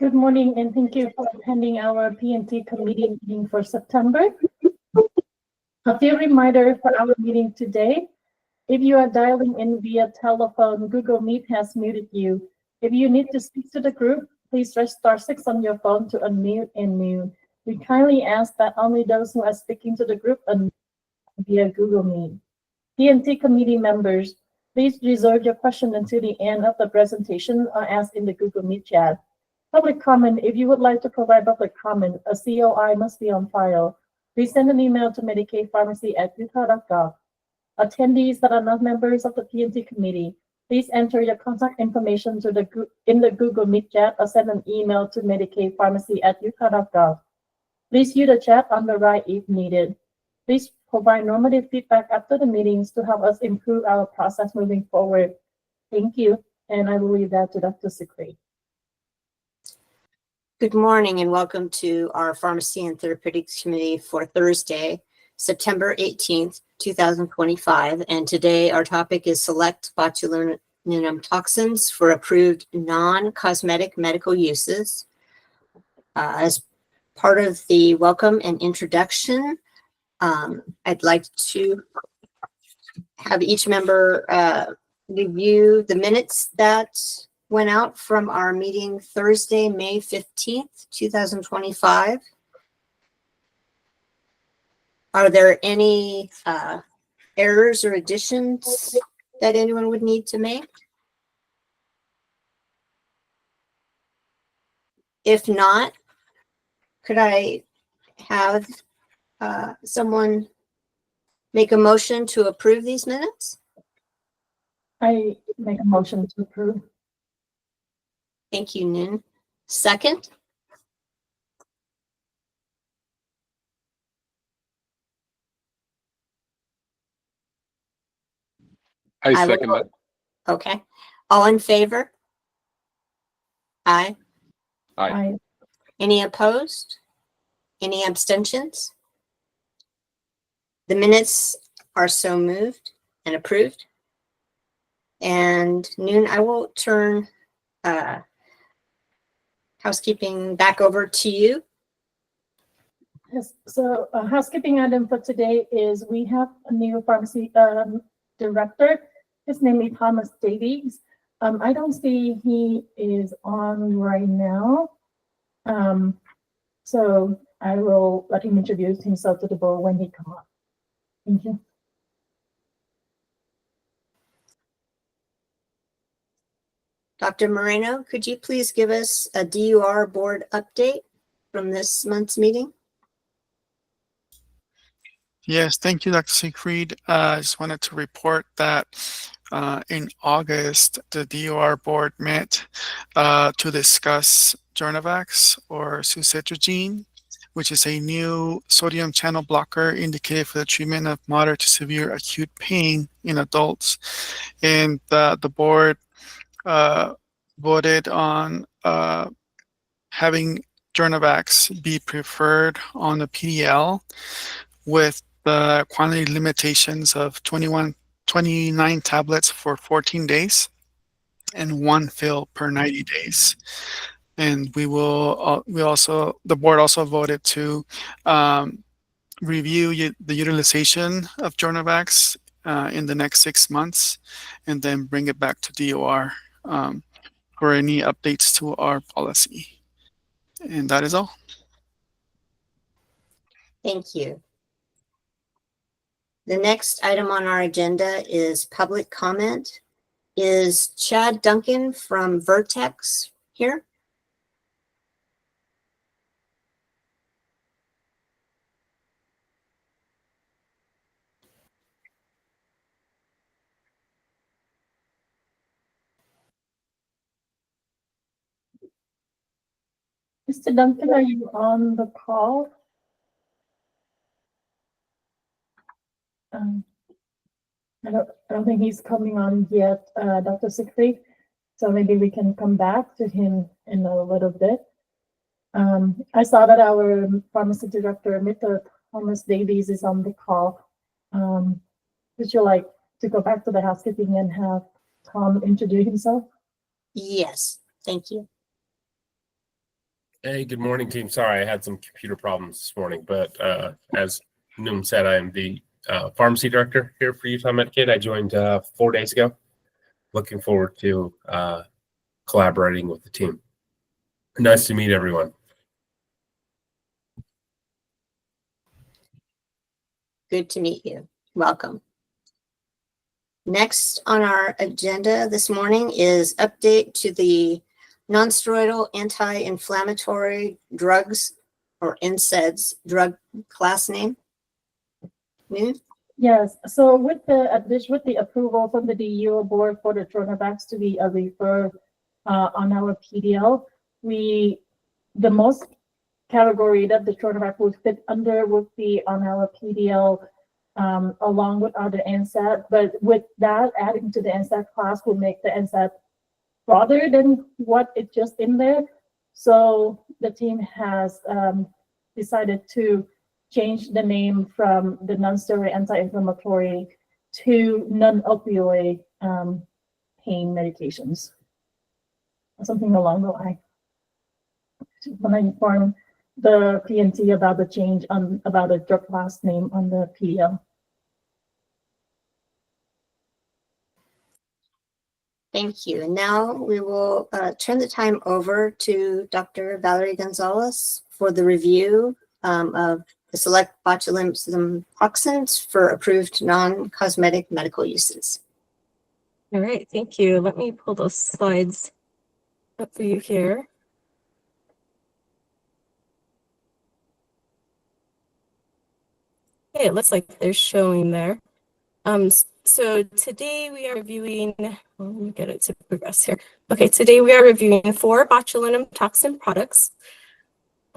Good morning, and thank you for attending our PNT committee meeting for September. A few reminders for our meeting today. If you are dialing in via telephone, Google Meet has muted you. If you need to speak to the group, please press *6 on your phone to unmute and mute. We kindly ask that only those who are speaking to the group unmute via Google Meet. PNT committee members, please reserve your question until the end of the presentation or ask in the Google Meet chat. Public comment. If you would like to provide public comment, a COI must be on file. Please send an email to medicaidpharmacy@utah.gov. Attendees that are not members of the PNT committee, please enter your contact information in the Google Meet chat or send an email to medicaidpharmacy@utah.gov. Please use the chat on the right if needed. Please provide normative feedback after the meetings to help us improve our process moving forward. Thank you, and I will leave that to Dr. Sikri. Good morning and welcome to our Pharmacy and Therapeutics Committee for Thursday, September 18th, 2025. And today our topic is select botulinum toxins for approved non-cosmetic medical uses. As part of the welcome and introduction, I'd like to have each member review the minutes that went out from our meeting Thursday, May 15th, 2025. Are there any errors or additions that anyone would need to make? If not, could I have someone make a motion to approve these minutes? I make a motion to approve. Thank you, Nin. Second? I second that. Okay. All in favor? Aye. Aye. Any opposed? Any abstentions? The minutes are so moved and approved. And Noon, I will turn housekeeping back over to you. Yes, so a housekeeping item for today is we have a new pharmacy director. His name is Thomas Davies. I don't see he is on right now. So I will let him introduce himself to the board when he comes up. Thank you. Dr. Moreno, could you please give us a DUR board update from this month's meeting? Yes, thank you, Dr. Siegfried. I just wanted to report that in August, the DUR board met to discuss Jornavax or suzetrigine, which is a new sodium channel blocker indicated for the treatment of moderate to severe acute pain in adults. And the board voted on having Jornavax be preferred on the PDL with the quantity limitations of 29 tablets for 14 days and 1 fill per 90 days. And the board also voted to review the utilization of Jornavax in the next 6 months and then bring it back to DOR for any updates to our policy. And that is all. Thank you. The next item on our agenda is public comment. Is Chad Duncan from Vertex here? Mr. Duncan, are you on the call? I don't think he's coming on yet, Dr. Siegfried. So maybe we can come back to him in a little bit. I saw that our pharmacy director, Mr. Thomas Davies, is on the call. Would you like to go back to the housekeeping and have Tom introduce himself? Yes, thank you. Hey, good morning, team. Sorry, I had some computer problems this morning, but as Noom said, I am the pharmacy director here for Utah Medicaid. I joined 4 days ago. Looking forward to collaborating with the team. Nice to meet everyone. Good to meet you. Welcome. Next on our agenda this morning is update to the nonsteroidal anti-inflammatory drugs, or NSAIDs, drug class name. Noon? Yes, so with the approval from the DUO board for the Tronavax to be a refer on our PDL, the most category that the Tronavax would fit under would be on our PDL along with other NSAID, but with that adding to the NSAID class will make the NSAID broader than what it just in there. So the team has decided to change the name from the non-steroid anti-inflammatory to non-opioid pain medications. Something along the line. When I inform the PNT about the change about the drug class name on the PDL. Thank you. And now we will turn the time over to Dr. Valerie Gonzalez for the review of the select botulinum toxins for approved non-cosmetic medical uses. All right, thank you. Let me pull those slides up for you here. Okay, it looks like they're showing there. So today we are reviewing, well, let me get it to progress here. Okay, today we are reviewing 4 botulinum toxin products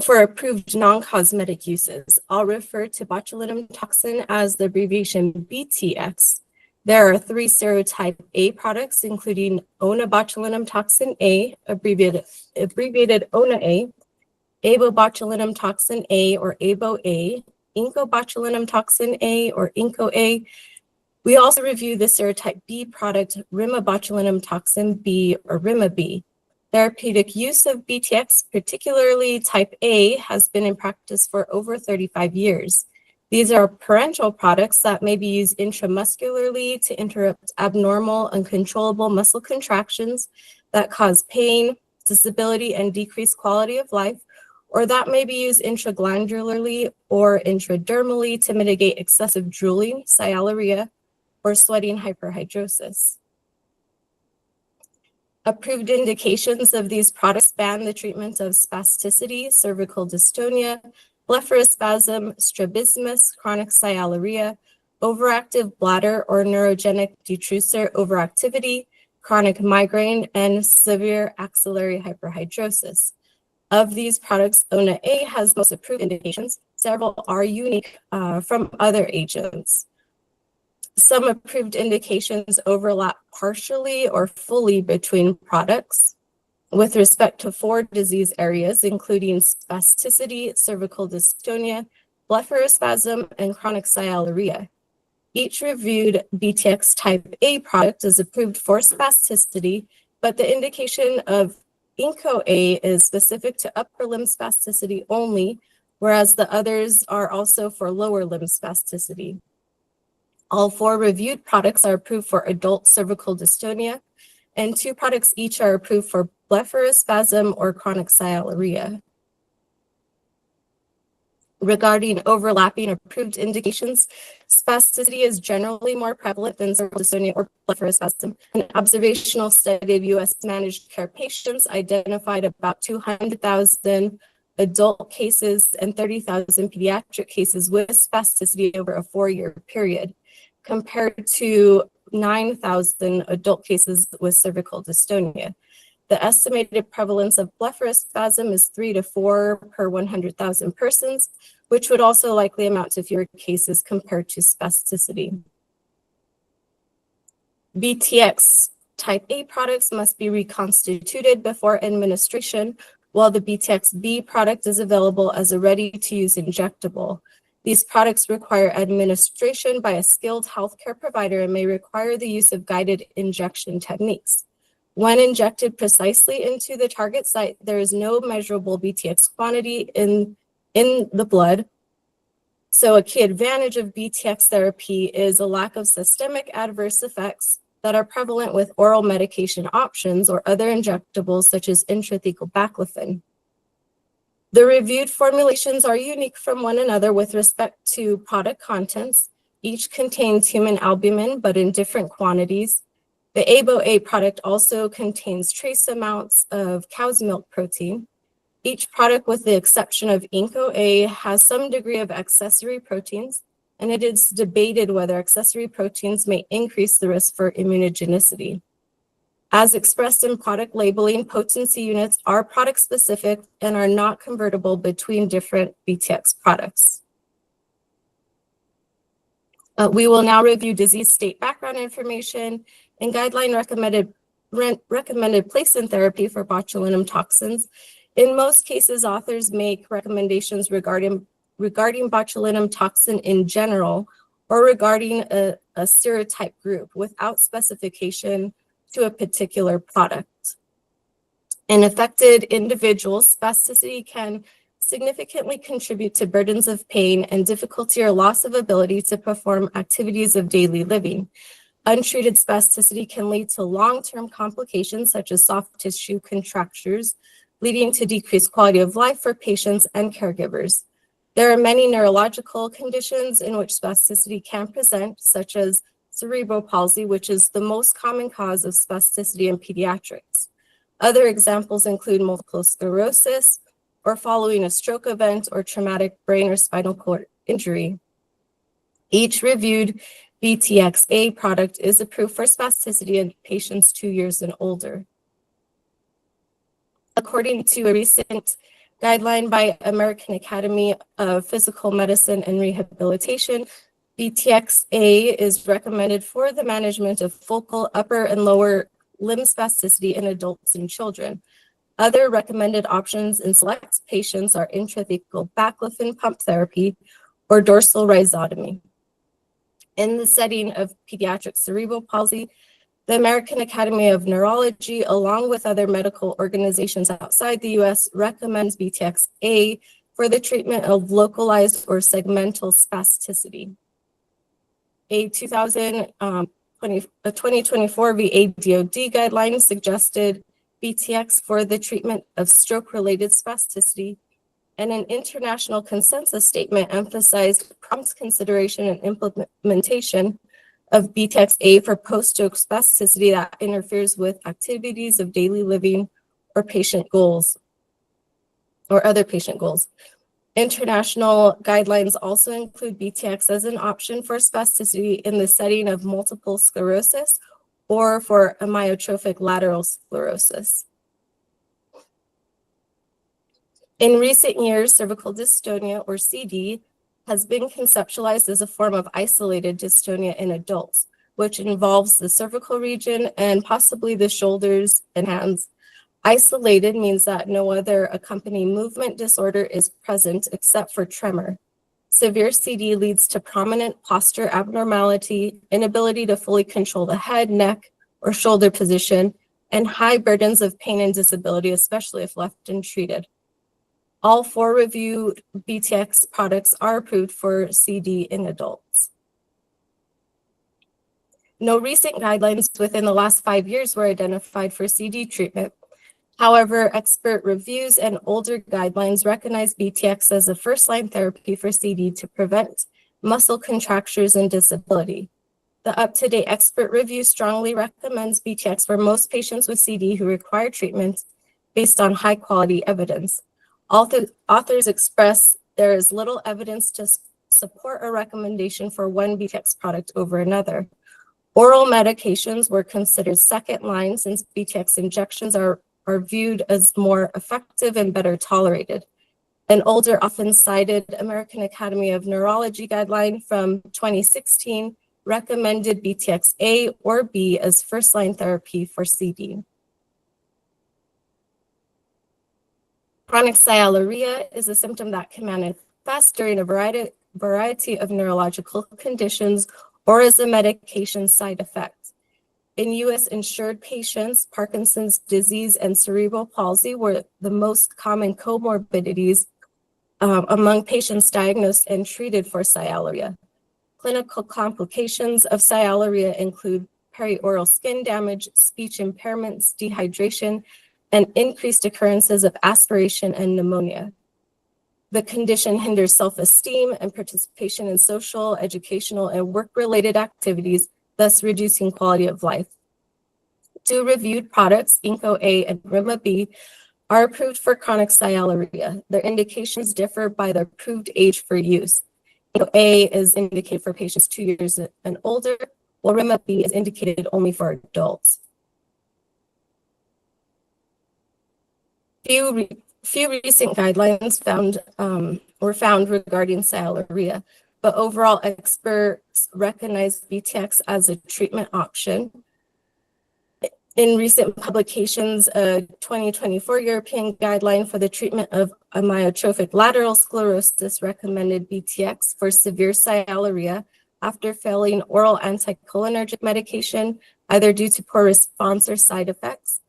for approved non-cosmetic uses. I'll refer to botulinum toxin as the abbreviation BTX. There are 3 serotype A products, including onabotulinum toxin A, abbreviated ONA-A, abobotulinum toxin A or ABO-A, incobotulinum toxin A or INCO-A. We also review the serotype B product, rimabotulinum toxin B or RIMA-B. Therapeutic use of BTX, particularly type A, has been in practice for over 35 years. These are parenteral products that may be used intramuscularly to interrupt abnormal, uncontrollable muscle contractions that cause pain, disability, and decreased quality of life, or that may be used intraglandularly or intradermally to mitigate excessive drooling, sialorrhea, or sweating hyperhidrosis. Approved indications of these products span the treatment of spasticity, cervical dystonia, blepharospasm, strabismus, chronic sialorrhea, overactive bladder or neurogenic detrusor overactivity, chronic migraine, and severe axillary hyperhidrosis. Of these products, ONA-A has most approved indications. Several are unique from other agents. Some approved indications overlap partially or fully between products with respect to 4 disease areas, including spasticity, cervical dystonia, blepharospasm, and chronic sialorrhea. Each reviewed BTX type A product is approved for spasticity, but the indication of INCO-A is specific to upper limb spasticity only, whereas the others are also for lower limb spasticity. All 4 reviewed products are approved for adult cervical dystonia, and 2 products each are approved for blepharospasm or chronic sialorrhea. Regarding overlapping approved indications, spasticity is generally more prevalent than cervical dystonia or blepharospasm. An observational study of U.S. managed care patients identified about 200,000 adult cases and 30,000 pediatric cases with spasticity over a 4-year period, compared to 9,000 adult cases with cervical dystonia. The estimated prevalence of blepharospasm is 3 to 4 per 100,000 persons, which would also likely amount to fewer cases compared to spasticity. BTX type A products must be reconstituted before administration, while the BTX-B product is available as a ready-to-use injectable. These products require administration by a skilled healthcare provider and may require the use of guided injection techniques. When injected precisely into the target site, there is no measurable BTX quantity in the blood. So a key advantage of BTX therapy is a lack of systemic adverse effects that are prevalent with oral medication options or other injectables such as intrathecal baclofen. The reviewed formulations are unique from one another with respect to product contents. Each contains human albumin, but in different quantities. The ABO-A product also contains trace amounts of cow's milk protein. Each product, with the exception of INCO-A, has some degree of accessory proteins, and it is debated whether accessory proteins may increase the risk for immunogenicity. As expressed in product labeling, potency units are product-specific and are not convertible between different BTX products. We will now review disease state background information and guideline recommended place in therapy for botulinum toxins. In most cases, authors make recommendations regarding botulinum toxin in general or regarding a serotype group without specification to a particular product. In affected individuals, spasticity can significantly contribute to burdens of pain and difficulty or loss of ability to perform activities of daily living. Untreated spasticity can lead to long-term complications such as soft tissue contractures, leading to decreased quality of life for patients and caregivers. There are many neurological conditions in which spasticity can present, such as cerebral palsy, which is the most common cause of spasticity in pediatrics. Other examples include multiple sclerosis, or following a stroke event or traumatic brain or spinal cord injury. Each reviewed BTX-A product is approved for spasticity in patients 2 years and older. According to a recent guideline by American Academy of Physical Medicine and Rehabilitation, BTX-A is recommended for the management of focal upper and lower limb spasticity in adults and children. Other recommended options in select patients are intrathecal baclofen pump therapy or dorsal rhizotomy. In the setting of pediatric cerebral palsy, the American Academy of Neurology, along with other medical organizations outside the US, recommends BTX-A for the treatment of localized or segmental spasticity. A 2024 VA DoD guideline suggested BTX for the treatment of stroke-related spasticity, and an international consensus statement emphasized prompt consideration and implementation of BTX-A for post-stroke spasticity that interferes with activities of daily living or patient goals, or other patient goals. International guidelines also include BTX as an option for spasticity in the setting of multiple sclerosis or for amyotrophic lateral sclerosis. In recent years, cervical dystonia, or CD, has been conceptualized as a form of isolated dystonia in adults, which involves the cervical region and possibly the shoulders and hands. Isolated means that no other accompanying movement disorder is present except for tremor. Severe CD leads to prominent posture abnormality, inability to fully control the head, neck, or shoulder position, and high burdens of pain and disability, especially if left untreated. All 4 reviewed BTX products are approved for CD in adults. No recent guidelines within the last 5 years were identified for CD treatment. However, expert reviews and older guidelines recognize BTX as a first-line therapy for CD to prevent muscle contractures and disability. The up-to-date expert review strongly recommends BTX for most patients with CD who require treatment based on high-quality evidence. Authors express there is little evidence to support a recommendation for one BTX product over another. Oral medications were considered second line since BTX injections are viewed as more effective and better tolerated. An older, often cited American Academy of Neurology guideline from 2016 recommended BTX-A or B as first-line therapy for CD. Chronic sialorrhea is a symptom that can manifest during a variety of neurological conditions or as a medication side effect. In US insured patients, Parkinson's disease and cerebral palsy were the most common comorbidities among patients diagnosed and treated for sialorrhea. Clinical complications of sialorrhea include perioral skin damage, speech impairments, dehydration, and increased occurrences of aspiration and pneumonia. The condition hinders self-esteem and participation in social, educational, and work-related activities, thus reducing quality of life. Two reviewed products, Inco-A and Rima-B, are approved for chronic sialorrhea. Their indications differ by the approved age for use. Inco-A is indicated for patients 2 years and older, while Rima-B is indicated only for adults. Few recent guidelines were found regarding sialorrhea, but overall experts recognize BTX as a treatment option. In recent publications, a 2024 European guideline for the treatment of amyotrophic lateral sclerosis recommended BTX for severe sialorrhea after failing oral anticholinergic medication, either due to poor response or side effects.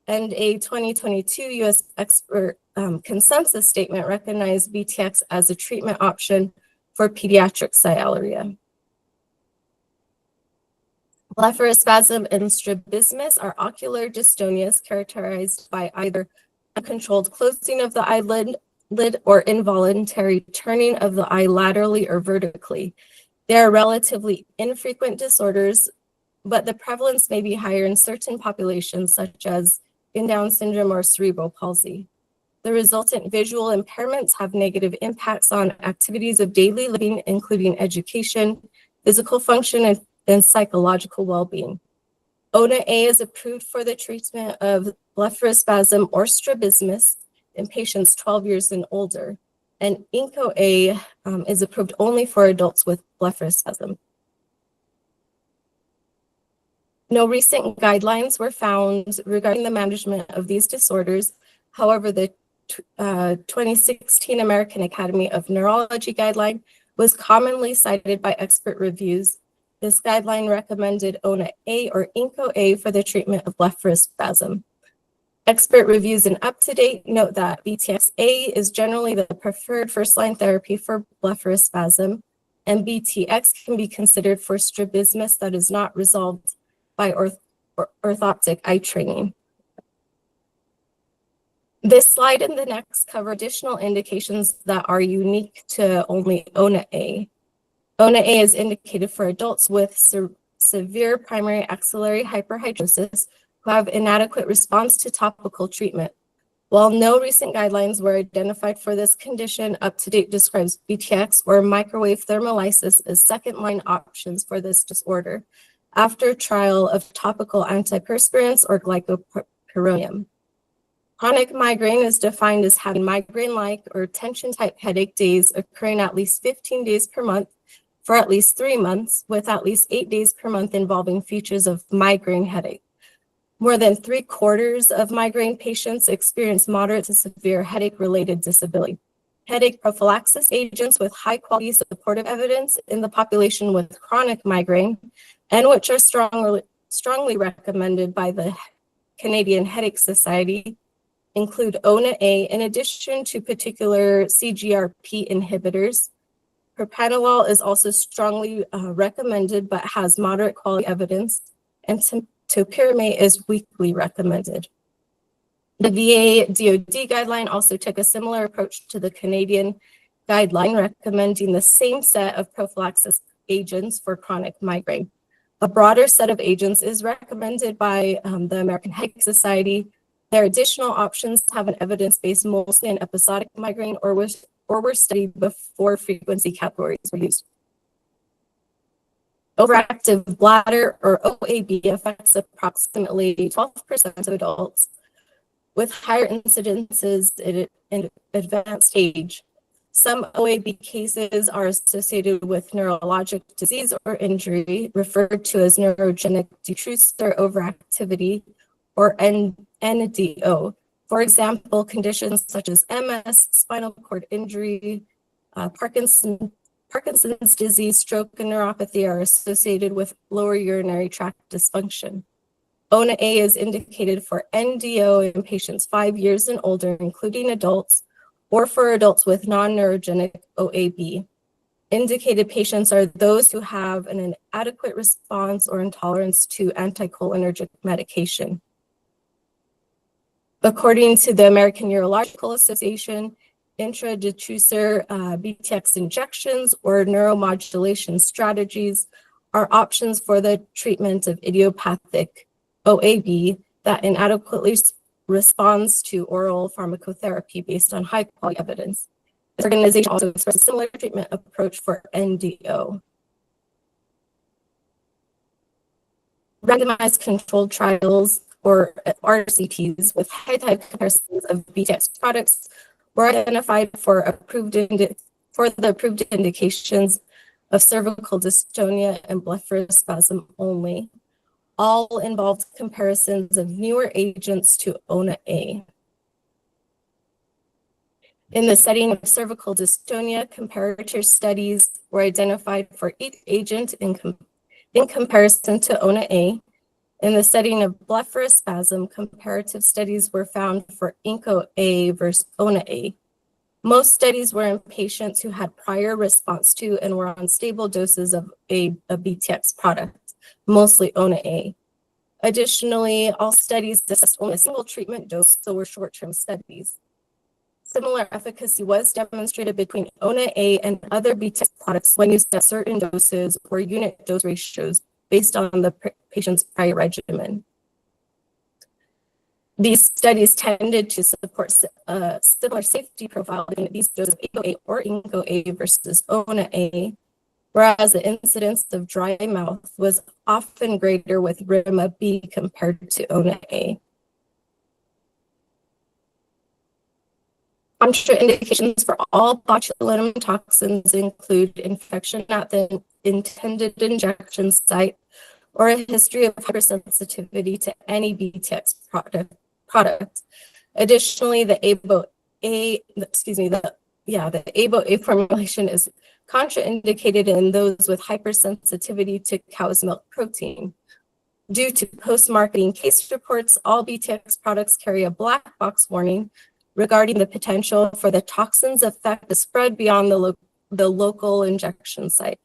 And a 2022 US expert consensus statement recognized BTX as a treatment option for pediatric sialorrhea. Blepharospasm and strabismus are ocular dystonias characterized by either uncontrolled closing of the eyelid or involuntary turning of the eye laterally or vertically. They are relatively infrequent disorders, but the prevalence may be higher in certain populations, such as in Down syndrome or cerebral palsy. The resultant visual impairments have negative impacts on activities of daily living, including education, physical function, and psychological well-being. ONA-A is approved for the treatment of blepharospasm or strabismus in patients 12 years and older, and Inco-A is approved only for adults with blepharospasm. No recent guidelines were found regarding the management of these disorders. However, the 2016 American Academy of Neurology guideline was commonly cited by expert reviews. This guideline recommended ONA-A or Inco-A for the treatment of blepharospasm. Expert reviews and UpToDate note that BTX-A is generally the preferred first-line therapy for blepharospasm, and BTX can be considered for strabismus that is not resolved by orthoptic eye training. This slide and the next cover additional indications that are unique to only ONA-A. ONA-A is indicated for adults with severe primary axillary hyperhidrosis who have inadequate response to topical treatment. While no recent guidelines were identified for this condition, UpToDate describes BTX or microwave thermolysis as second-line options for this disorder after trial of topical antiperspirants or glycopyrronium. Chronic migraine is defined as having migraine-like or tension-type headache days occurring at least 15 days per month for at least 3 months, with at least 8 days per month involving features of migraine headache. More than 3/4 of migraine patients experience moderate to severe headache-related disability. Headache prophylaxis agents with high-quality supportive evidence in the population with chronic migraine, and which are strongly recommended by the Canadian Headache Society, include ONA-A in addition to particular CGRP inhibitors. Propranolol is also strongly recommended but has moderate quality evidence, and topiramate is weakly recommended. The VA DoD guideline also took a similar approach to the Canadian guideline, recommending the same set of prophylaxis agents for chronic migraine. A broader set of agents is recommended by the American Headache Society. Their additional options have an evidence base mostly in episodic migraine or were studied before frequency categories were used. Overactive bladder, or OAB, affects approximately 12% of adults, with higher incidences in advanced age. Some OAB cases are associated with neurologic disease or injury, referred to as neurogenic detrusor overactivity, or NDO. For example, conditions such as MS, spinal cord injury, Parkinson's disease, stroke, and neuropathy are associated with lower urinary tract dysfunction. ONA A is indicated for NDO in patients 5 years and older, including adults, or for adults with non-neurogenic OAB. Indicated patients are those who have an inadequate response or intolerance to anticholinergic medication. According to the American Neurological Association, intradetrusor BTX injections or neuromodulation strategies are options for the treatment of idiopathic OAB that inadequately responds to oral pharmacotherapy based on high-quality evidence. This organization also expressed a similar treatment approach for NDO. Randomized controlled trials, or RCTs, with head-to-head comparisons of BTX products were identified for the approved indications of cervical dystonia and blepharospasm only. All involved comparisons of newer agents to ONA A. In the setting of cervical dystonia, comparator studies were identified for each agent in comparison to ONA A. In the setting of blepharospasm, comparative studies were found for INCO A versus ONA A. Most studies were in patients who had prior response to and were on stable doses of a BTX product, mostly ONA A. Additionally, all studies assessed only a single treatment dose, so were short-term studies. Similar efficacy was demonstrated between ONA A and other BTX products when used at certain doses or unit dose ratios based on the patient's prior regimen. These studies tended to support a similar safety profile between these doses of APO-A or INCO-A versus ONA A, whereas the incidence of dry mouth was often greater with RIMA-B compared to ONA A. Contraindications for all botulinum toxins include infection at the intended injection site or a history of hypersensitivity to any BTX product. Additionally, the ABO-A formulation is contraindicated in those with hypersensitivity to cow's milk protein. Due to post-marketing case reports, all BTX products carry a black box warning regarding the potential for the toxin's effect to spread beyond the local injection site,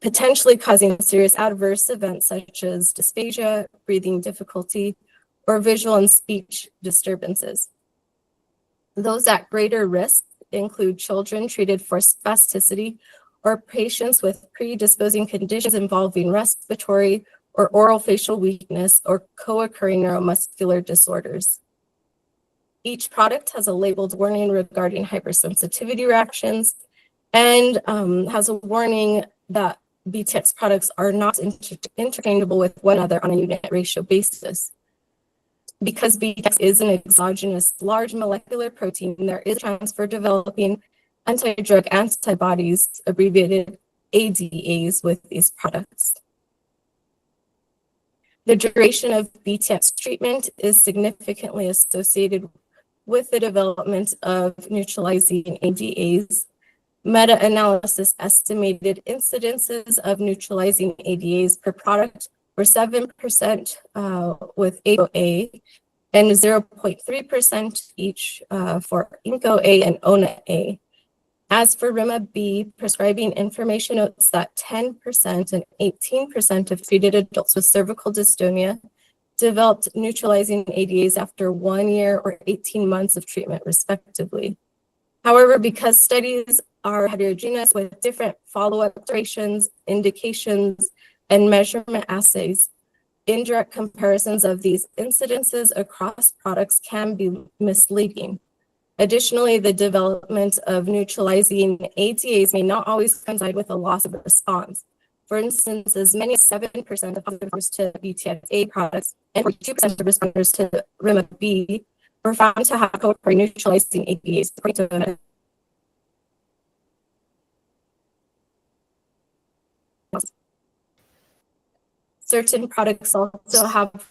potentially causing serious adverse events such as dysphagia, breathing difficulty, or visual and speech disturbances. Those at greater risk include children treated for spasticity or patients with predisposing conditions involving respiratory or oral facial weakness or co-occurring neuromuscular disorders. Each product has a labeled warning regarding hypersensitivity reactions and has a warning that BTX products are not interchangeable with one another on a unit ratio basis. Because BTX is an exogenous large molecular protein, there is transfer developing anti-drug antibodies, abbreviated ADAs, with these products. The duration of BTX treatment is significantly associated with the development of neutralizing ADAs. Meta-analysis estimated incidences of neutralizing ADAs per product were 7% with APO-A and 0.3% each for INCO-A and ONA-A. As for RIMA-B, prescribing information notes that 10% and 18% of treated adults with cervical dystonia developed neutralizing ADAs after 1 year or 18 months of treatment, respectively. However, because studies are heterogeneous with different follow-up durations, indications, and measurement assays, indirect comparisons of these incidences across products can be misleading. Additionally, the development of neutralizing ADAs may not always coincide with a loss of response. For instance, as many as 7% of responders to BTX-A products and 42% of responders to RIMA-B were found to have co-occurring neutralizing ADAs, according to certain products also have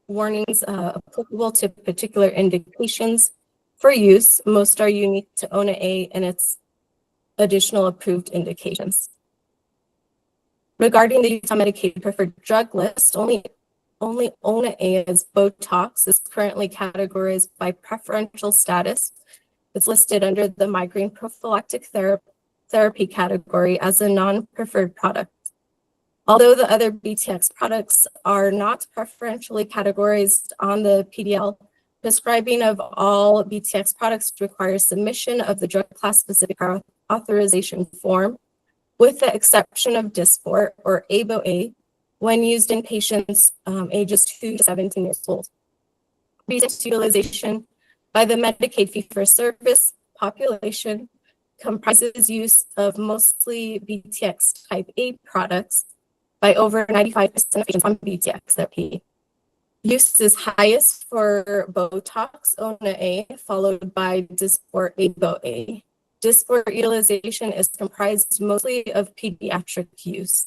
warnings applicable to particular indications for use. Most are unique to ONA-A and its additional approved indications. Regarding the Utah Medicaid preferred drug list, only only ONA-A as Botox is currently categorized by preferential status. It's listed under the migraine prophylactic therapy category as a non-preferred product. Although the other BTX products are not preferentially categorized on the PDL, prescribing of all BTX products requires submission of the drug class specific authorization form, with the exception of Dysport or ABO-A, when used in patients ages 2 to 17 years old. BTX utilization by the Medicaid fee-for-service population comprises use of mostly BTX type A products by over 95% of patients on BTX therapy. Use is highest for Botox, ONA-A, followed by Dysport, ABO-A. Dysport utilization is comprised mostly of pediatric use.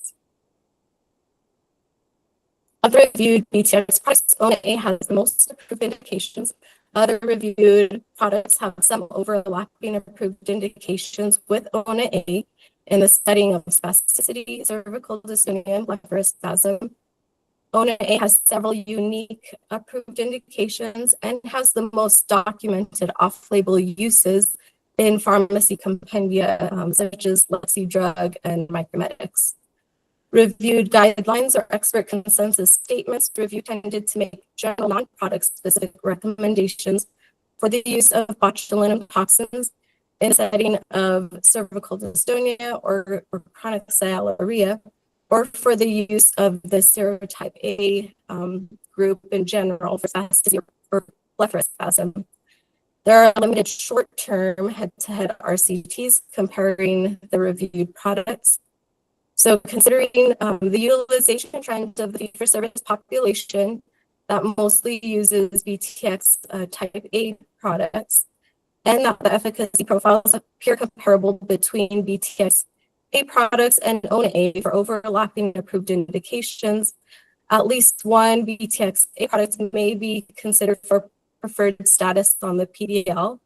Of the reviewed BTX products, ONA-A has the most approved indications. Other reviewed products have some overlapping approved indications with ONA-A in the setting of spasticity, cervical dystonia, and blepharospasm. ONA-A has several unique approved indications and has the most documented off-label uses in pharmacy compendia, such as Lexi Drug and Micromedics. Reviewed guidelines or expert consensus statements review tended to make general non-product specific recommendations for the use of botulinum toxins in the setting of cervical dystonia or chronic sialorrhea, or for the use of the serotype A group in general for spasticity or blepharospasm. There are limited short-term head-to-head RCTs comparing the reviewed products. So considering the utilization trend of the fee-for-service population that mostly uses BTX type A products, and that the efficacy profiles appear comparable between BTX A products and ONA-A for overlapping approved indications, at least one BTX A product may be considered for preferred status on the PDL.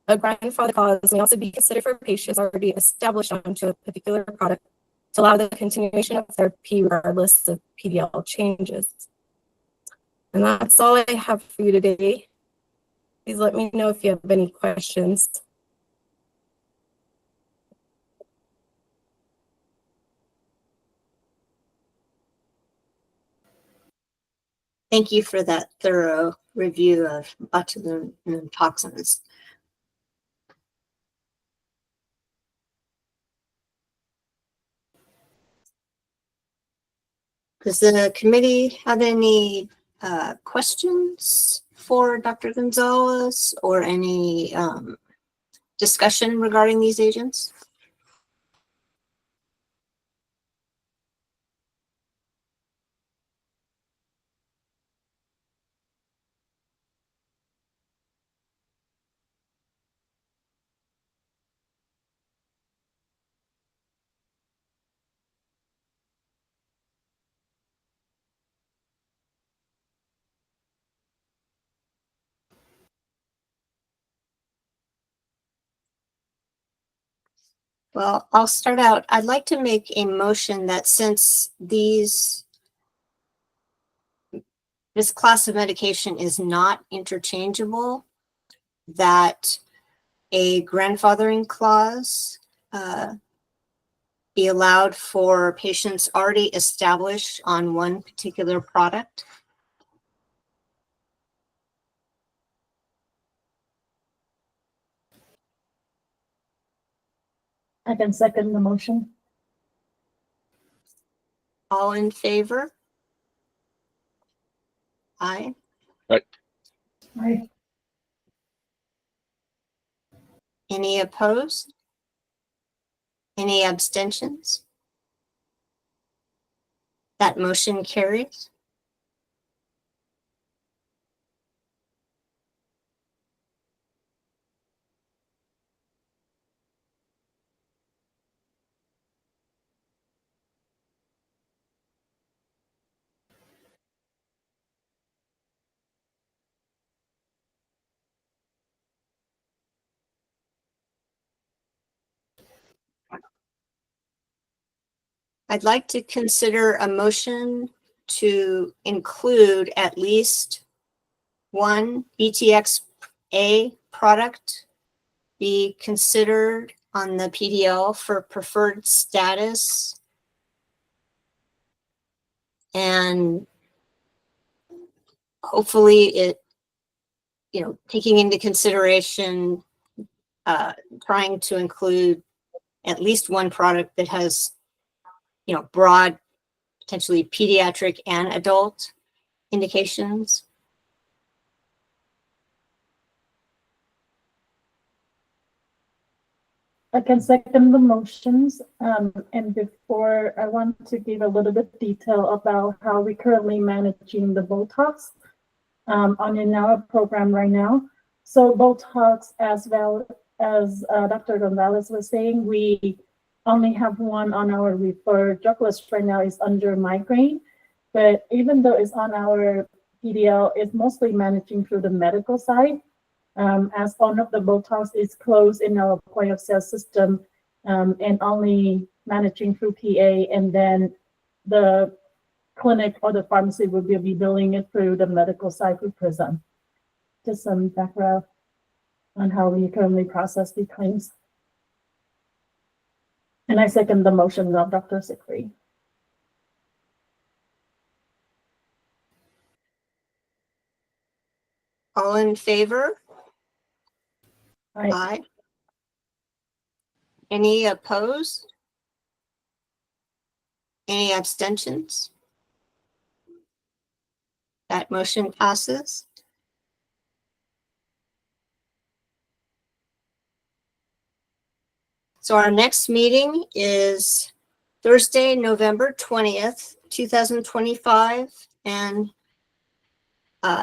A grandfather clause may also be considered for patients already established onto a particular product to allow the continuation of therapy regardless of PDL changes. And that's all I have for you today. Please let me know if you have any questions. Thank you for that thorough review of botulinum toxins. Does the committee have any questions for Dr. Gonzalez or any discussion regarding these agents? Well, I'll start out. I'd like to make a motion that since this class of medication is not interchangeable, that a grandfathering clause be allowed for patients already established on one particular product. I can second the motion. All in favor? Aye. Aye. Any opposed? Any abstentions? That motion carries. I'd like to consider a motion to include at least one BTXA product be considered on the PDL for preferred status. And hopefully it, taking into consideration, trying to include at least one product that has, broad, potentially pediatric and adult indications. I can second the motions. And before, I want to give a little bit detail about how we're currently managing the Botox in our program right now. So Botox, as well as Dr. Gonzalez was saying, we only have one on our referred drug list right now is under migraine. But even though it's on our PDL, it's mostly managing through the medical side. As one of the Botox is closed in our point of sale system and only managing through PA, and then the clinic or the pharmacy will be billing it through the medical side through Prism. Just some background on how we currently process the claims. And I second the motion of Dr. Siegfried. All in favor? Aye. Aye. Any opposed? Any abstentions? That motion passes. So our next meeting is Thursday, November 20th, 2025, and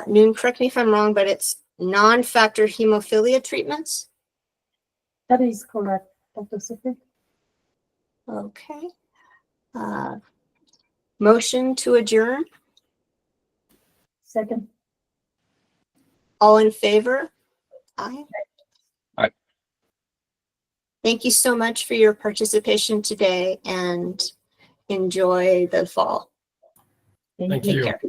noon, correct me if I'm wrong, but it's non-factor hemophilia treatments. That is correct, Dr. Siegfried. Okay. Motion to adjourn. Second. All in favor? Aye. Aye. Thank you so much for your participation today and enjoy the fall. Thank Take you. care.